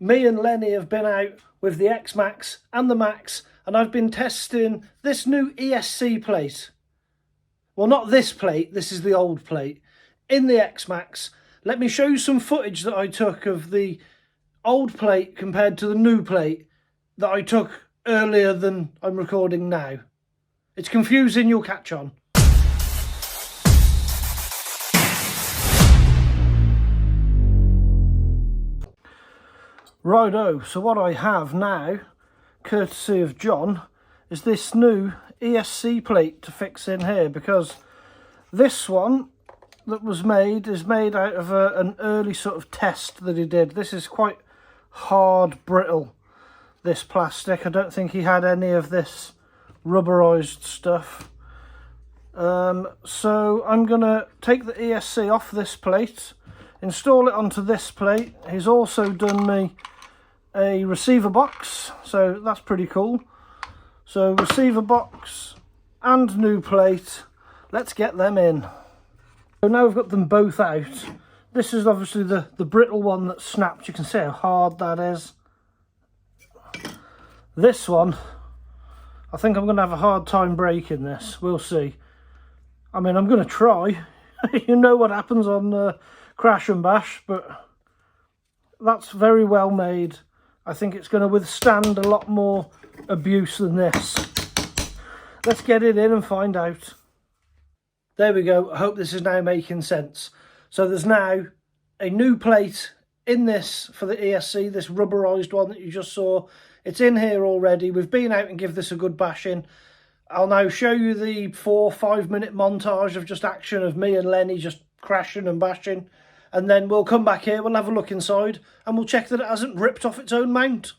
me and Lenny have been out with the Xmaxx and the Max, and I've been testing this new ESC plate. Well, not this plate, this is the old plate. In the Xmaxx, let me show you some footage that I took of the old plate compared to the new plate that I took earlier than I'm recording now. It's confusing, you'll catch on. Righto, so what I have now, courtesy of John, is this new ESC plate to fix in here, because this one that was made is made out of an early sort of test that he did. This is quite hard, brittle, this plastic. I don't think he had any of this rubberized stuff. So I'm going to take the ESC off this plate, install it onto this plate. He's also done me a receiver box, so that's pretty cool. So receiver box and new plate, let's get them in. So now we've got them both out. This is obviously the brittle one that snapped. You can see how hard that is. This one, I think I'm going to have a hard time breaking this. We'll see. I mean, I'm going to try. You know what happens on Crash and Bash, but that's very well made. I think it's going to withstand a lot more abuse than this. Let's get it in and find out. There we go. I hope this is now making sense. So there's now a new plate in this for the ESC, this rubberized one that you just saw. It's in here already. We've been out and give this a good bashing. I'll now show you the 4-5 minute montage of just action of me and Lenny just crashing and bashing. And then we'll come back here, we'll have a look inside, and we'll check that it hasn't ripped off its own mount.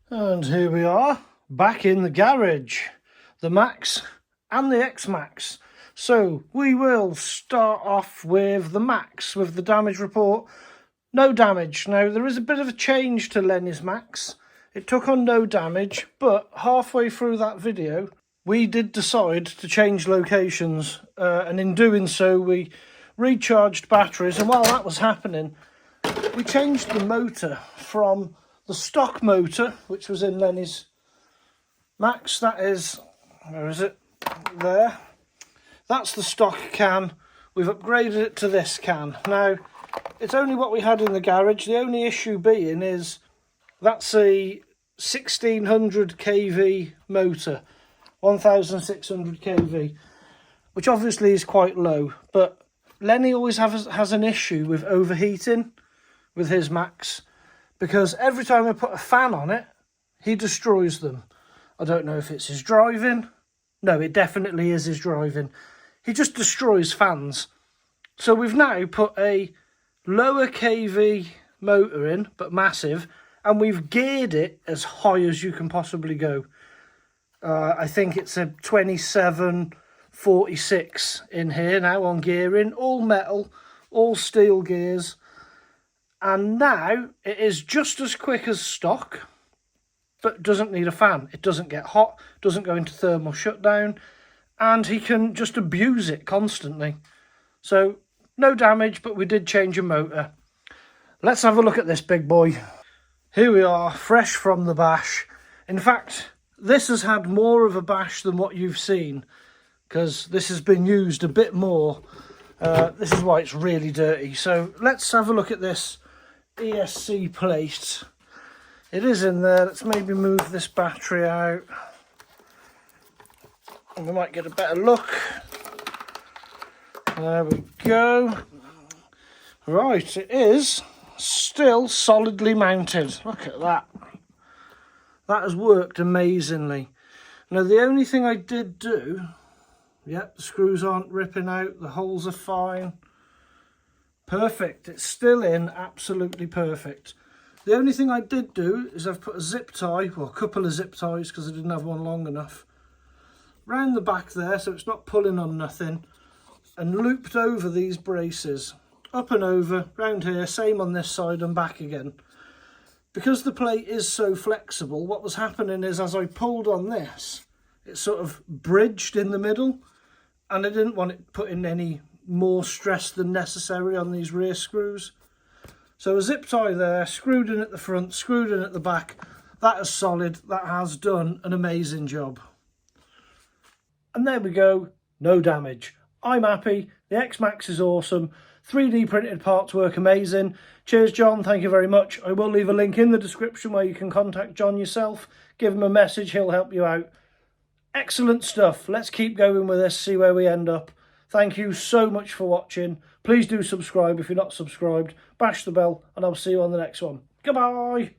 And here we are, back in the garage, the Max and the Xmaxx. So we will start off with the Max, with the damage report. No damage. Now, there is a bit of a change to Lenny's Max. It took on no damage, but halfway through that video, we did decide to change locations. And in doing so, we recharged batteries. And while that was happening, we changed the motor from the stock motor, which was in Lenny's Max. That is, where is it? There. That's the stock can. We've upgraded it to this can. Now, it's only what we had in the garage. The only issue being is that's a 1600 kV motor, 1600 kV, which obviously is quite low. But Lenny always has an issue with overheating with his Max, because every time I put a fan on it, he destroys them. I don't know if it's his driving. No, it definitely is his driving. He just destroys fans. So we've now put a lower kV motor in, but massive, and we've geared it as high as you can possibly go. I think it's a 2746 in here now on gearing, all metal, all steel gears. And now it is just as quick as stock, but doesn't need a fan. It doesn't get hot, doesn't go into thermal shutdown, and he can just abuse it constantly. So no damage, but we did change a motor. Let's have a look at this big boy. Here we are, fresh from the bash. In fact, this has had more of a bash than what you've seen, because this has been used a bit more. This is why it's really dirty. So let's have a look at this ESC plate. It is in there. Let's maybe move this battery out, and we might get a better look. There we go. Right, it is still solidly mounted. Look at that. That has worked amazingly. Now, the only thing I did do, yep, the screws aren't ripping out, the holes are fine. Perfect. It's still in, absolutely perfect. The only thing I did do is I've put a zip tie, well, a couple of zip ties, because I didn't have one long enough, round the back there so it's not pulling on nothing, and looped over these braces, up and over, round here, same on this side and back again. Because the plate is so flexible, what was happening is as I pulled on this, it sort of bridged in the middle, and I didn't want it putting any more stress than necessary on these rear screws. So a zip tie there, screwed in at the front, screwed in at the back. That is solid. That has done an amazing job. And there we go, no damage. I'm happy. The Xmaxx is awesome. 3D printed parts work amazing. Cheers, John. Thank you very much. I will leave a link in the description where you can contact John yourself. Give him a message. He'll help you out. Excellent stuff. Let's keep going with this, see where we end up. Thank you so much for watching. Please do subscribe if you're not subscribed. Bash the bell, and I'll see you on the next one. Goodbye.